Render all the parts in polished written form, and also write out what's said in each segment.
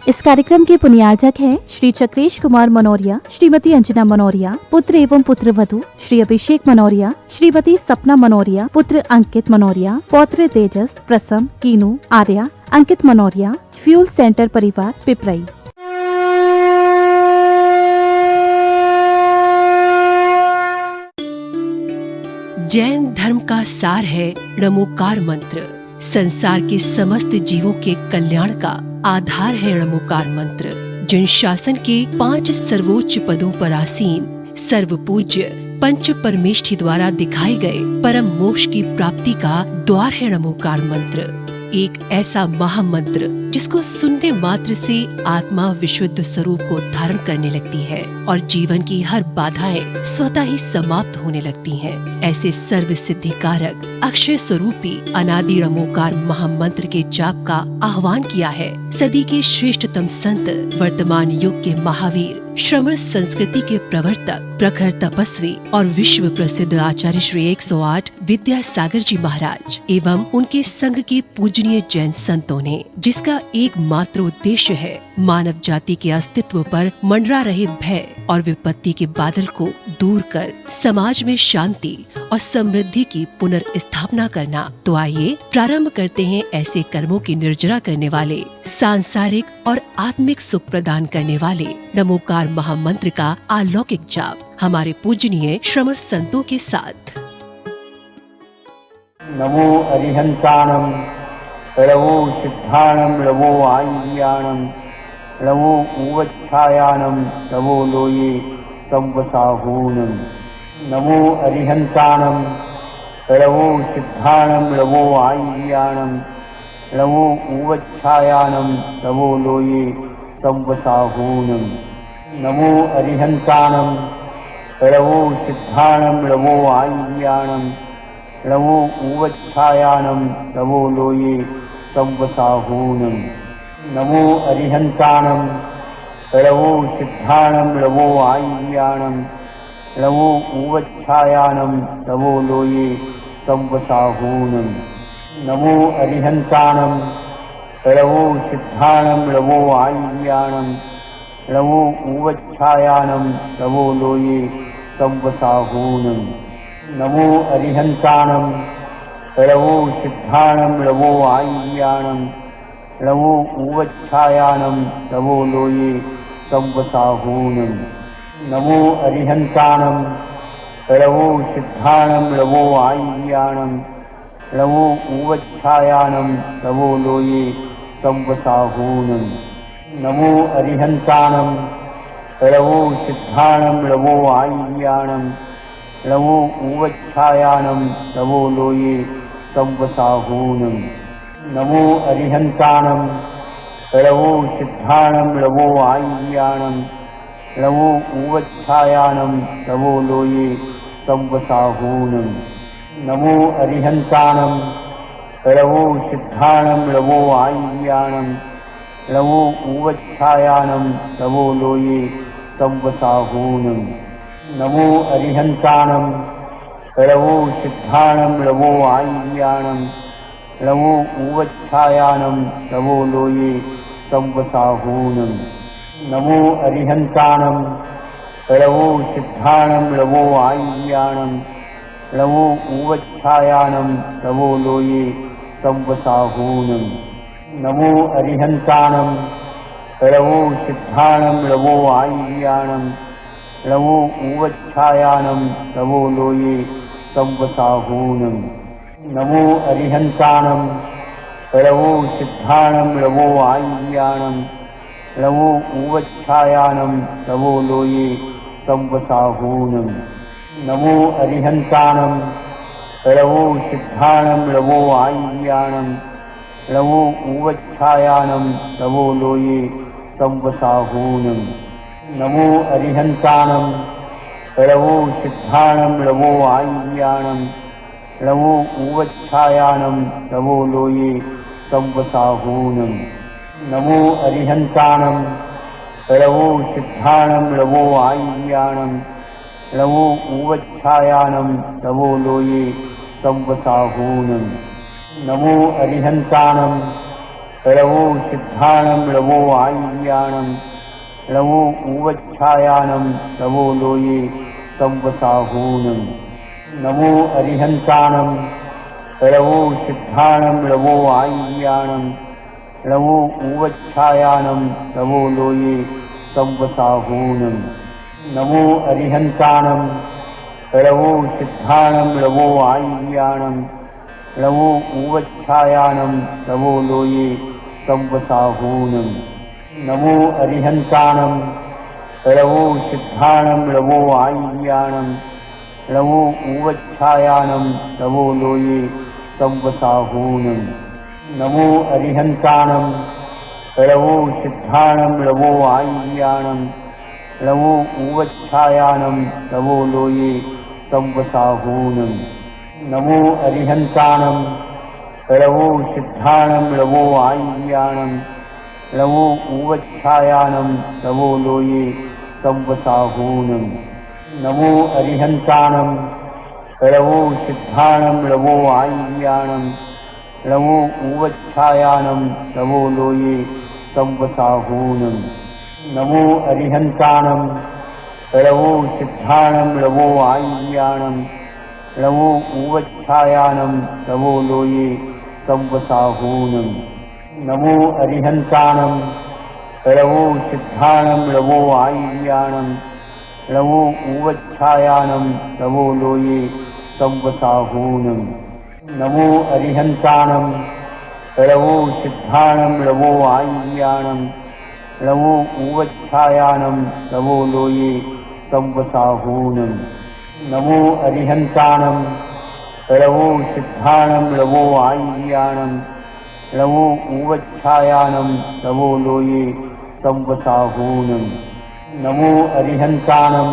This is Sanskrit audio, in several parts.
इस कार्यक्रम के पुण्यार्चक हैं श्री चक्रेश कुमार मनोरिया, श्रीमती अंजना मनोरिया, पुत्र एवं पुत्र वधू श्री अभिषेक मनोरिया, श्रीमती सपना मनोरिया, पुत्र अंकित मनोरिया, पौत्र तेजस, प्रसम, कीनू, आर्या, अंकित मनोरिया, फ्यूल सेंटर परिवार पिपराई। जैन धर्म का सार है णमोकार मंत्र। संसार के समस्त जीवों के कल्याण का आधार है णमोकार मंत्र। जिन शासन के 5 सर्वोच्च पदों पर आसीन सर्व पूज्य पंच परमेष्ठी द्वारा दिखाए गए परम मोक्ष की प्राप्ति का द्वार है णमोकार मंत्र। एक ऐसा महामंत्र जिसको सुनने मात्र से आत्मा विशुद्ध स्वरूप को धारण करने लगती है और जीवन की हर बाधाएं स्वतः ही समाप्त होने लगती हैं। ऐसे सर्व सिद्धि कारक अक्षय स्वरूपी अनादि णमोकार महामंत्र के जाप का आह्वान किया है सदी के श्रेष्ठतम संत, वर्तमान युग के महावीर, श्रमण संस्कृति के प्रवर्तक, प्रखर तपस्वी और विश्व प्रसिद्ध आचार्य श्री 108 विद्यासागर जी महाराज एवं उनके संघ के पूजनीय जैन संतों ने, जिसका एकमात्र उद्देश्य है मानव जाति के अस्तित्व पर मंडरा रहे भय और विपत्ति के बादल को दूर कर समाज में शांति और समृद्धि की पुनर्स्थापना करना। तो आइए प्रारंभ करते हैं ऐसे कर्मों की निर्जरा करने वाले, सांसारिक और आत्मिक सुख प्रदान करने वाले णमोकार महामंत्र का अलौकिक जाप हमारे पूजनीय श्रमण संतों के साथ। नमो अरिहंताणं, नमो सिद्धाणं, नमो आय्याणं, नमो उवच्छायाणं, नमो लोये संवसाहूनं। नमो अरिहंताणं, नमो सिद्धाणं, नमो आय्याणं, नमो उवच्छायाणं, नमो लोये संवसाहूनं। नमो अरिहंताणं, नमो सिद्धाणं, नमो आय्याणं, नमो उवच्छायाणं, नमो लोये संवसाहूनं। नमो अरिहंताणं, नमो सिद्धाणं, नमो आय्याणं, नमो उवच्छायाणं, नमो लोये संवसाहूनं। नमो अरिहंताणं, नमो सिद्धाणं, नमो आय्याणं, नमो उवच्छायाणं, नमो लोये संवसाहूनं। नमो अरिहंताणं, नमो सिद्धाणं, नमो आय्याणं, नमो उवच्छायाणं, नमो लोये संवसाहूनं। नमो अरिहंताणं, नमो सिद्धाणं, नमो आय्याणं, नमो उवच्छायाणं, नमो लोये संवसाहूनं। नमो अरिहंताणं, नमो सिद्धाणं, नमो आय्याणं, नमो उवच्छायाणं, नमो लोये संवसाहूनं। नमो अरिहंताणं, नमो सिद्धाणं, नमो आय्याणं, नमो उवच्छायाणं, नमो लोये संवसाहूनं। नमो अरिहंताणं, नमो सिद्धाणं, नमो आय्याणं, नमो उवच्छायाणं, नमो लोये संवसाहूनं। नमो अरिहंताणं, नमो सिद्धाणं, नमो आय्याणं, नमो उवच्छायाणं, नमो लोये संवसाहूनं। नमो अरिहंताणं, नमो सिद्धाणं, नमो आय्याणं, नमो उवच्छायाणं, नमो लोये संवसाहूनं। नमो अरिहंताणं, नमो सिद्धाणं, नमो आय्याणं, नमो उवच्छायाणं, नमो लोये संवसाहूनं। नमो अरिहंताणं, नमो सिद्धाणं, नमो आय्याणं, नमो उवच्छायाणं, नमो लोये संवसाहूनं। नमो अरिहंताणं, नमो सिद्धाणं, नमो आय्याणं, नमो उवच्छायाणं, नमो लोये संवसाहूनं। नमो अरिहंताणं, नमो सिद्धाणं, नमो आय्याणं, नमो उवच्छायाणं, नमो लोये संवसाहूनं। नमो अरिहंताणं, नमो सिद्धाणं, नमो आय्याणं, नमो उवच्छायाणं, नमो लोये संवसाहूनं। नमो अरिहंताणं, लवो सिद्धाणं लवो आय्याणं लवो उवच्छायानं लवो लोये संवसाहूनं नमो अरिहन्ताणं लवो सिद्धाणं लवो आय्याणं लवो उवच्छायानं लवो लोये संवसाहूनं नमो अरिहन्ताणं लवो सिद्धाणं लवो आय्याणं लवो उवच्छायानं लवो लोये संवसाहूनं नमो अरिहन्ताणं लवो सिद्धाणं लवो आय्याणं लवो उवच्छायानं लवो लोये संवसाहूनं नमो अरिहन्ताणं लवो सिद्धाणं लवो आय्याणं लवो उवच्छायानं लवो लोये संवसाहूनं नमो अरिहन्ताणं लवो सिद्धाणं लवो आय्याणं लवो उवच्छायानं लवो लोये संवसाहूनं नमो अरिहन्ताणं लवो सिद्धाणं लवो आय्याणं लवो उवच्छायानं लवो लोये संवसाहूनं नमो अरिहन्ताणं लवो सिद्धाणं लवो आय्याणं लवो उवच्छायानं लवो लोये संवसाहूनं नमो अरिहन्ताणं लवो सिद्धाणं लवो आय्याणं लवो उवच्छायानं लवो लोये संवसाहूनं नमो अरिहन्ताणं लवो सिद्धाणं लवो आय्याणं लवो उवच्छायानं लवो लोये संवसाहूनं नमो अरिहन्ताणं लवो सिद्धाणं लवो आय्याणं लवो उवच्छायानं लवो लोये संवसाहूनं नमो अरिहन्ताणं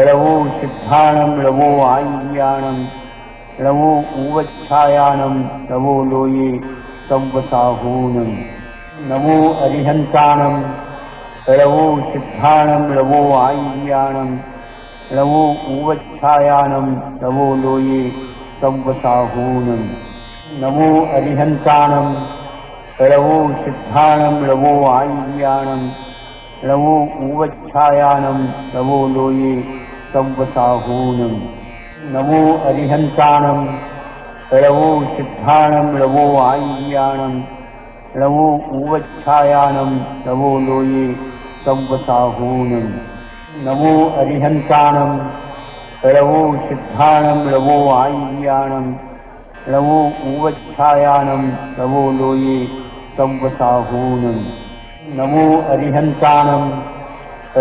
लवो सिद्धाणं लवो आय्याणं लवो उवच्छायानं लवो लोये संवसाहूनं नमो अरिहन्ताणं लवो सिद्धाणं लवो आय्याणं लवो उवच्छायानं लवो लोये संवसाहूनं नमो अरिहन्ताणं लवो सिद्धाणं लवो आय्याणं लवो उवच्छायानं लवो लोये संवसाहूनं नमो अरिहन्ताणं लवो सिद्धाणं लवो आय्याणं लवो उवच्छायानं लवो लोये संवसाहूनं नमो अरिहन्ताणं लवो सिद्धाणं लवो आय्याणं लवो उवच्छायानं लवो लोये संवसाहूनं नमो अरिहन्ताणं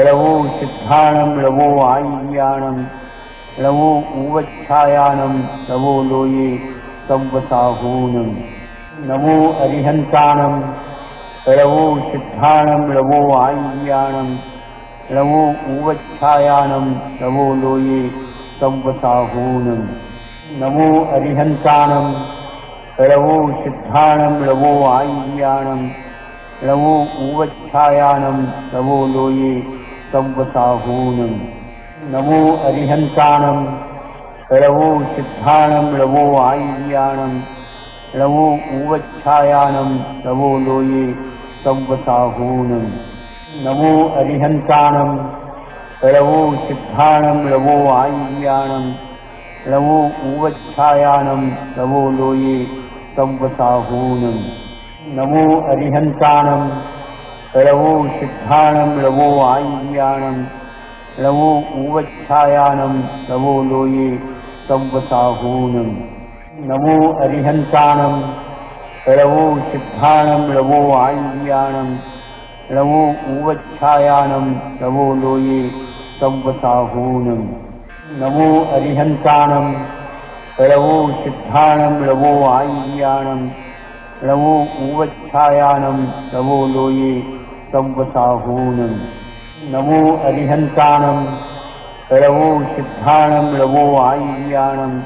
लवो सिद्धाणं लवो आय्याणं लवो उवच्छायानं लवो लोये संवसाहूनं नमो अरिहन्ताणं लवो सिद्धाणं लवो आय्याणं लवो उवच्छायानं लवो लोये संवसाहूनं नमो अरिहन्ताणं लवो सिद्धाणं लवो आय्याणं लवो उवच्छायानं लवो लोये संवसाहूनं नमो अरिहन्ताणं लवो सिद्धाणं लवो आय्याणं लवो उवच्छायानं लवो लोये संवसाहूनं नमो अरिहन्ताणं लवो सिद्धाणं लवो आय्याणं लवो उवच्छायानं लवो लोये संवसाहूनं नमो अरिहन्ताणं लवो सिद्धाणं लवो आय्याणं लवो उवच्छायानं लवो लोये संवसाहूनं नमो अरिहन्ताणं लवो सिद्धाणं लवो आय्याणं लवो उवच्छायानं लवो लोये संवसाहूनं नमो अरिहन्ताणं लवो सिद्धाणं लवो आय्याणं लवो उवच्छायानं लवो लोये संवसाहूनं नमो अरिहन्ताणं लवो सिद्धाणं लवो आय्याणं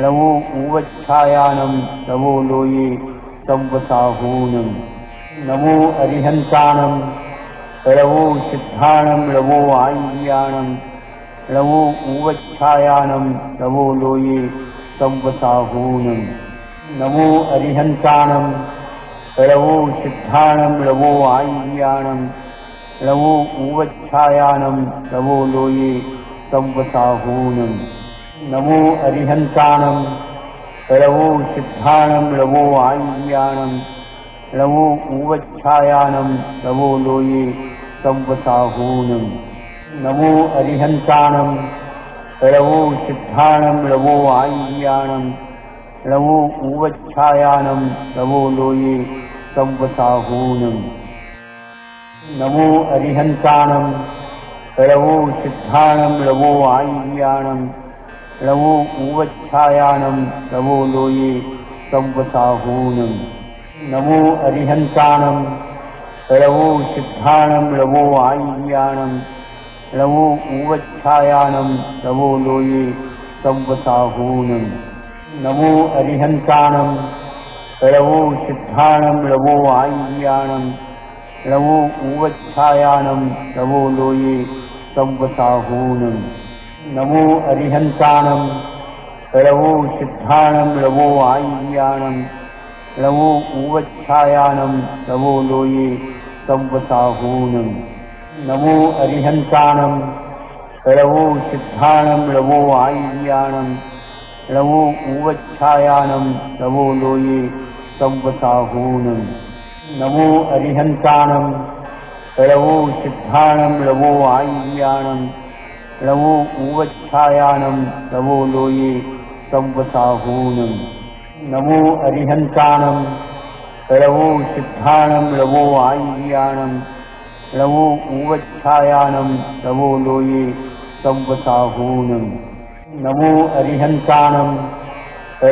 लवो उवच्छायानं लवो लोये संवसाहूनं नमो अरिहन्ताणं लवो सिद्धाणं लवो आय्याणं लवो उवच्छायानं लवो लोये संवसाहूनं नमो अरिहन्ताणं लवो सिद्धाणं लवो आय्याणं लवो उवच्छायानं लवो लोये संवसाहूनं नमो अरिहन्ताणं लवो सिद्धाणं लवो आय्याणं लवो उवच्छायानं लवो लोये संवसाहूनं नमो अरिहन्ताणं लवो सिद्धाणं लवो आय्याणं लवो उवच्छायानं लवो लोये संवसाहूनं नमो अरिहन्ताणं लवो सिद्धाणं लवो आय्याणं लवो उवच्छायानं लवो लोये संवसाहूनं नमो अरिहन्ताणं लवो सिद्धाणं लवो आय्याणं लवो उवच्छायानं लवो लोये संवसाहूनं नमो अरिहन्ताणं लवो सिद्धाणं लवो आय्याणं लवो उवच्छायानं लवो लोये संवसाहूनं नमो अरिहन्ताणं लवो सिद्धाणं लवो आय्याणं लवो उवच्छायानं लवो लोये संवसाहूनं नमो अरिहन्ताणं लवो सिद्धाणं लवो आय्याणं लवो उवच्छायानं लवो लोये संवसाहूनं नमो अरिहन्ताणं लवो सिद्धाणं लवो आय्याणं लवो उवच्छायानं लवो लोये संवसाहूनं नमो अरिहन्ताणं लवो सिद्धाणं लवो आय्याणं लवो उवच्छायानं लवो लोये संवसाहूनं नमो अरिहन्ताणं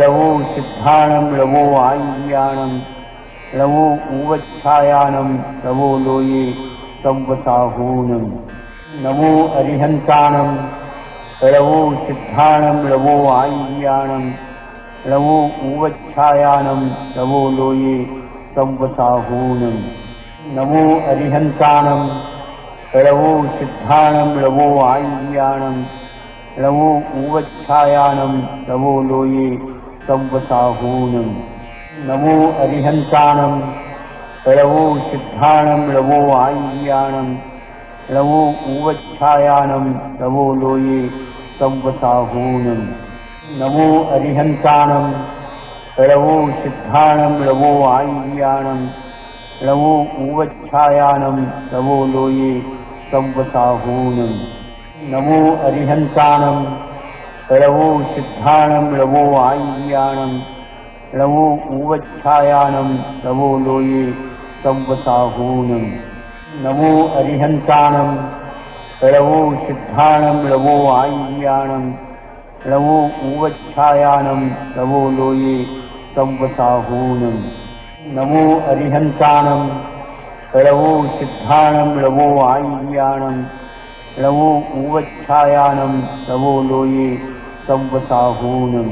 लवो सिद्धाणं लवो आय्याणं लवो उवच्छायानं लवो लोये संवसाहूनं नमो अरिहन्ताणं लवो सिद्धाणं लवो आय्याणं लवो उवच्छायानं लवो लोये संवसाहूनं नमो अरिहन्ताणं लवो सिद्धाणं लवो आय्याणं लवो उवच्छायानं लवो लोये संवसाहूनं नमो अरिहन्ताणं लवो सिद्धाणं लवो आय्याणं लवो उवच्छायानं लवो लोये संवसाहूनं नमो अरिहन्ताणं लवो सिद्धाणं लवो आय्याणं लवो उवच्छायानं लवो लोये संवसाहूनं नमो अरिहन्ताणं लवो सिद्धाणं लवो आय्याणं लवो उवच्छायानं लवो लोये संवसाहूनं नमो अरिहन्ताणं लवो सिद्धाणं लवो आय्याणं लवो उवच्छायानं लवो लोये संवसाहूनं नमो अरिहन्ताणं लवो सिद्धाणं लवो आय्याणं लवो उवच्छायानं लवो लोये संवसाहूनं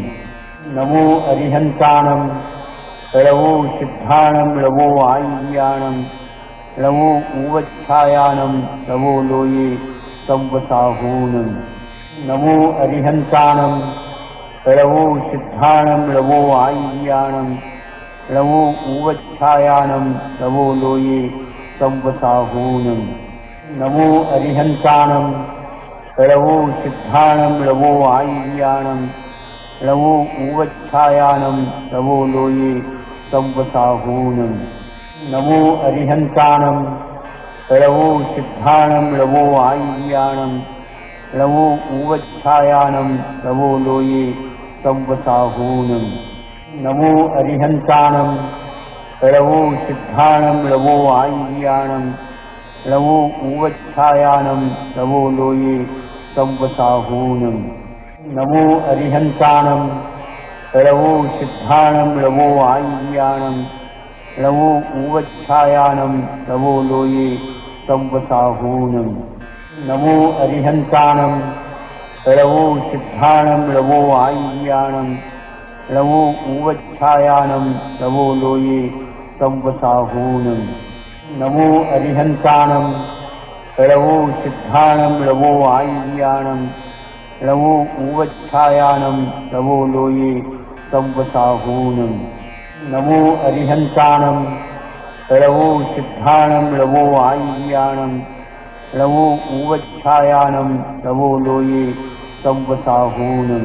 नमो अरिहन्ताणं लवो सिद्धाणं लवो आय्याणं लवो उवच्छायानं लवो लोये संवसाहूनं नमो अरिहन्ताणं लवो सिद्धाणं लवो आय्याणं लवो उवच्छायानं लवो लोये संवसाहूनं नमो अरिहन्ताणं लवो सिद्धाणं लवो आय्याणं लवो उवच्छायानं लवो लोये संवसाहूनं नमो अरिहन्ताणं लवो सिद्धाणं लवो आय्याणं लवो उवच्छायानं लवो लोये संवसाहूनं नमो अरिहन्ताणं लवो सिद्धाणं लवो आय्याणं लवो उवच्छायानं लवो लोये संवसाहूनं नमो अरिहन्ताणं लवो सिद्धाणं लवो आय्याणं लवो उवच्छायानं लवो लोये संवसाहूनं नमो अरिहन्ताणं लवो सिद्धाणं लवो आय्याणं लवो उवच्छायानं लवो लोये संवसाहूनं नमो अरिहन्ताणं लवो सिद्धाणं लवो आय्याणं लवो उवच्छायानं लवो लोये संवसाहूनं नमो अरिहन्ताणं लवो सिद्धाणं लवो आय्याणं लवो उवच्छायानं लवो लोये संवसाहूनं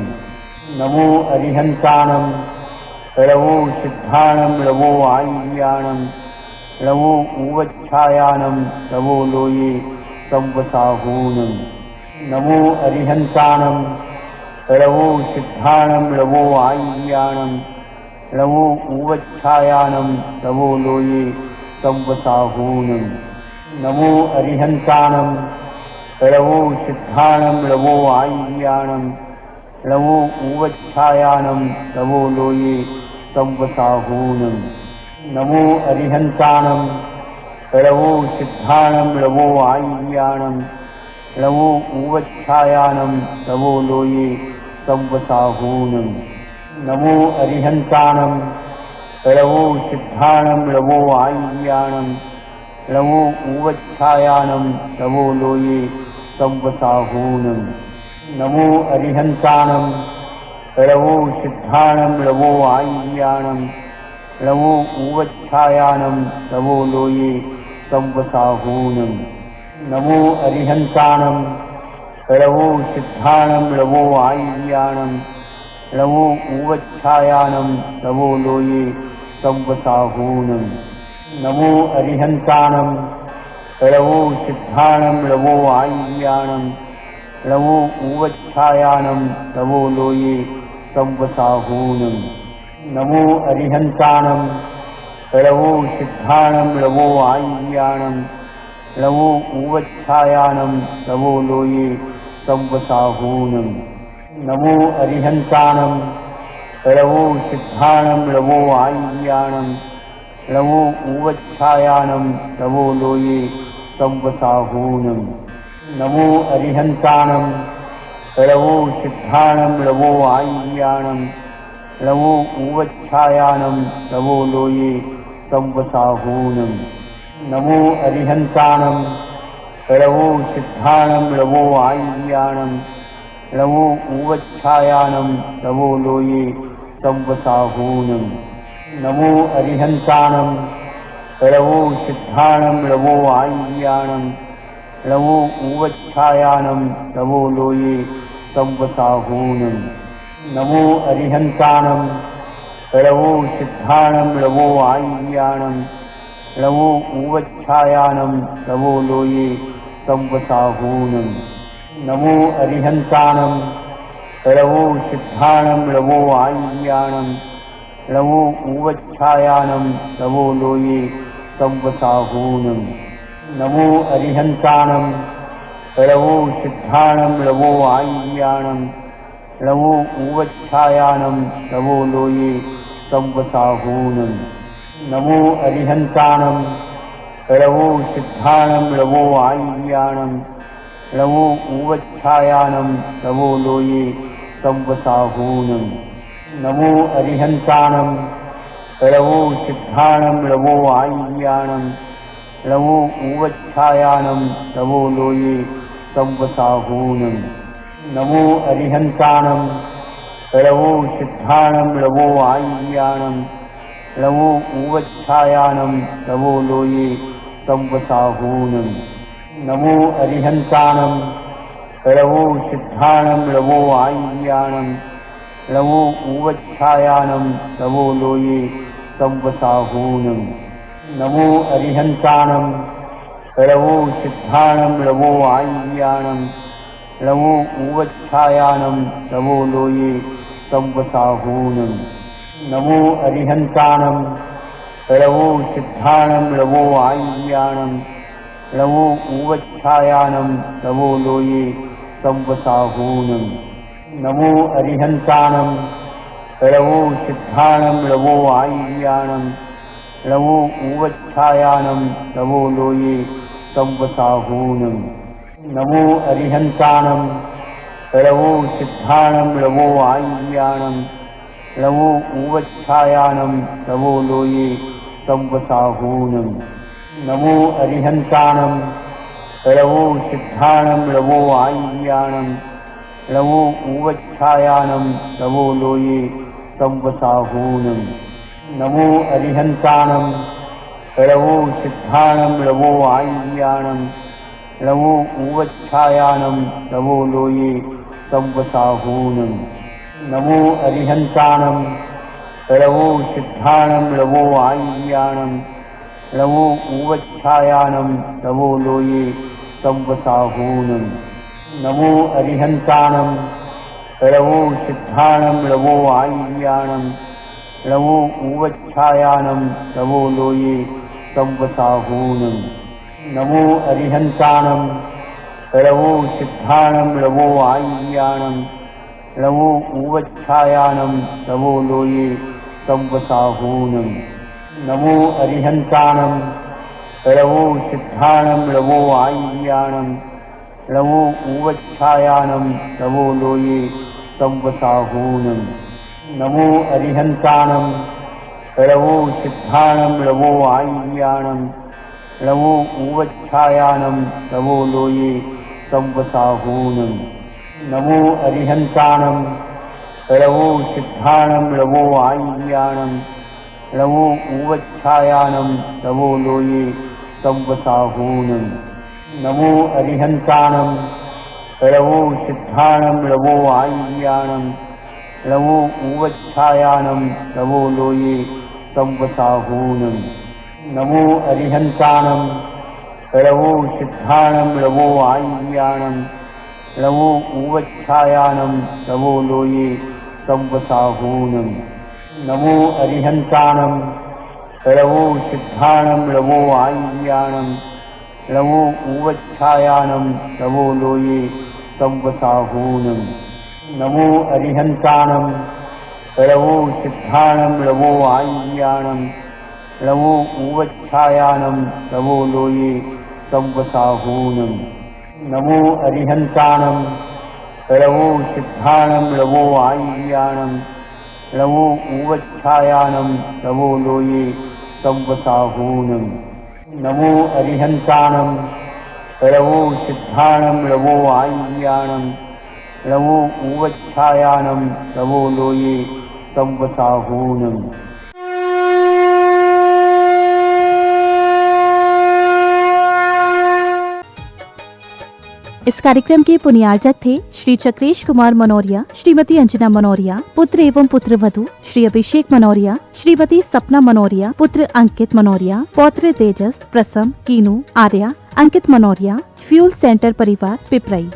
नमो अरिहन्ताणं लवो सिद्धाणं लवो आय्याणं लवो उवच्छायानं लवो लोये संवसाहूनं नमो अरिहन्ताणं लवो सिद्धाणं लवो आय्याणं लवो उवच्छायानं लवो लोये संवसाहूनं नमो अरिहन्ताणं लवो सिद्धाणं लवो आय्याणं लवो उवच्छायानं लवो लोये संवसाहूनं नमो अरिहन्ताणं लवो सिद्धाणं लवो आय्याणं लवो उवच्छायानं लवो लोये संवसाहूनं नमो अरिहन्ताणं लवो सिद्धाणं लवो आय्याणं लवो उवच्छायानं लवो लोये संवसाहूनं नमो अरिहन्ताणं लवो सिद्धाणं लवो आय्याणं लवो उवच्छायानं लवो लोये संवसाहूनं नमो अरिहन्ताणं लवो सिद्धाणं लवो आय्याणं लवो उवच्छायानं लवो लोये संवसाहूनं नमो अरिहन्ताणं लवो सिद्धाणं लवो आय्याणं लवो उवच्छायानं लवो लोये संवसाहूनं नमो अरिहन्ताणं लवो सिद्धाणं लवो आय्याणं लवो उवच्छायानं लवो लोये संवसाहूनं नमो अरिहन्ताणं लवो सिद्धाणं लवो आय्याणं लवो उवच्छायानं लवो लोये संवसाहूनं नमो अरिहन्ताणं लवो सिद्धाणं लवो आय्याणं लवो उवच्छायानं लवो लोये संवसाहूनं नमो अरिहन्ताणं लवो सिद्धाणं लवो आय्याणं लवो उवच्छायानं लवो लोये संवसाहूनं नमो अरिहन्ताणं लवो सिद्धाणं लवो आय्याणं लवो उवच्छायानं लवो लोये संवसाहूनं नमो अरिहन्ताणं लवो सिद्धाणं लवो आय्याणं लवो उवच्छायानं लवो लोये संवसाहूनं नमो अरिहन्ताणं लवो सिद्धाणं लवो आय्याणं लवो उवच्छायानं लवो लोये संवसाहूनं नमो अरिहन्ताणं लवो सिद्धाणं लवो आय्याणं लवो उवच्छायानं लवो लोये संवसाहूनं नमो अरिहन्ताणं लवो सिद्धाणं लवो आय्याणं लवो उवच्छायानं लवो लोये संवसाहूनं नमो अरिहन्ताणं लवो सिद्धाणं लवो आय्याणं लवो उवच्छायानं लवो लोये संवसाहूनं नमो अरिहन्ताणं लवो सिद्धाणं लवो आय्याणं लवो उवच्छायानं लवो लोये संवसाहूनं नमो अरिहन्ताणं लवो सिद्धाणं लवो आय्याणं लवो उवच्छायानं लवो लोये संवसाहूनं नमो अरिहन्ताणं लवो सिद्धाणं लवो आय्याणं लवो उवच्छायानं लवो लोये संवसाहूनं नमो अरिहन्ताणं लवो सिद्धाणं लवो आय्याणं लवो उवच्छायानं लवो लोये संवसाहूनं नमो अरिहन्ताणं लवो सिद्धाणं लवो आय्याणं लवो उवच्छायानं लवो लोये संवसाहूनं नमो अरिहन्ताणं लवो सिद्धाणं लवो आय्याणं लवो उवच्छायानं लवो लोये संवसाहूनं नमो अरिहन्ताणं लवो सिद्धाणं लवो आय्याणं लवो उवच्छायानं लवो लोये संवसाहूनं नमो अरिहन्ताणं रवो सिद्धाणं रवो आय्याणं रवो उवच्छायानं रवो लोये संवसाहूनं नमो अरिहन्ताणं रवो सिद्धाणं रवो आय्याणं रवो उवच्छायानं रवो लोये संवसाहूनं नमो अरिहन्ताणं रवो सिद्धाणं रवो आय्याणं रवो उवच्छायानं रवो लोये संवसाहूनं नमो अरिहन्ताणं रवो सिद्धाणं रवो आय्याणं रवो उवच्छायानं रवो लोये संवसाहूनं नमो अरिहन्ताणं रवो सिद्धाणं रवो आय्याणं रवो उवच्छायानं रवो लोये संवसाहूनं नमो अरिहन्ताणं रवो सिद्धाणं रवो आय्याणं रवो उवच्छायानं रवो लोये संवसाहूनं नमो अरिहन्ताणं रवो सिद्धाणं रवो आय्याणं रवो उवच्छायानं रवो लोये संवसाहूनं नमो अरिहन्ताणं रवो सिद्धाणं रवो आय्याणं रवो उवच्छायानं रवो लोये संवसाहूनं नमो अरिहन्ताणं रवो सिद्धाणं रवो आय्याणं रवो उवच्छायानं रवो लोये संवसाहूनं नमो अरिहन्ताणं रवो सिद्धाणं रवो आय्याणं रवो उवच्छायानं रवो लोये संवसाहूनं नमो अरिहन्ताणं रवो सिद्धाणं रवो आय्याणं रवो उवच्छायानं रवो लोये संवसाहूनं नमो अरिहन्ताणं रवो सिद्धाणं रवो आय्याणं रवो उवच्छायानं रवो लोये संवसाहूनं नमो अरिहन्ताणं रवो सिद्धाणं रवो आय्याणं रवो उवच्छायानं रवो लोये संवसाहूनं। इस कार्यक्रम के पुण्यार्चक थे श्री चक्रेश कुमार मनोरिया, श्रीमती अंजना मनोरिया, पुत्र एवं पुत्रवधू श्री अभिषेक मनोरिया, श्रीमती सपना मनोरिया, पुत्र अंकित मनोरिया, पौत्र तेजस, प्रसम, कीनू, आर्या, अंकित मनोरिया, फ्यूल सेंटर परिवार, पिपराई।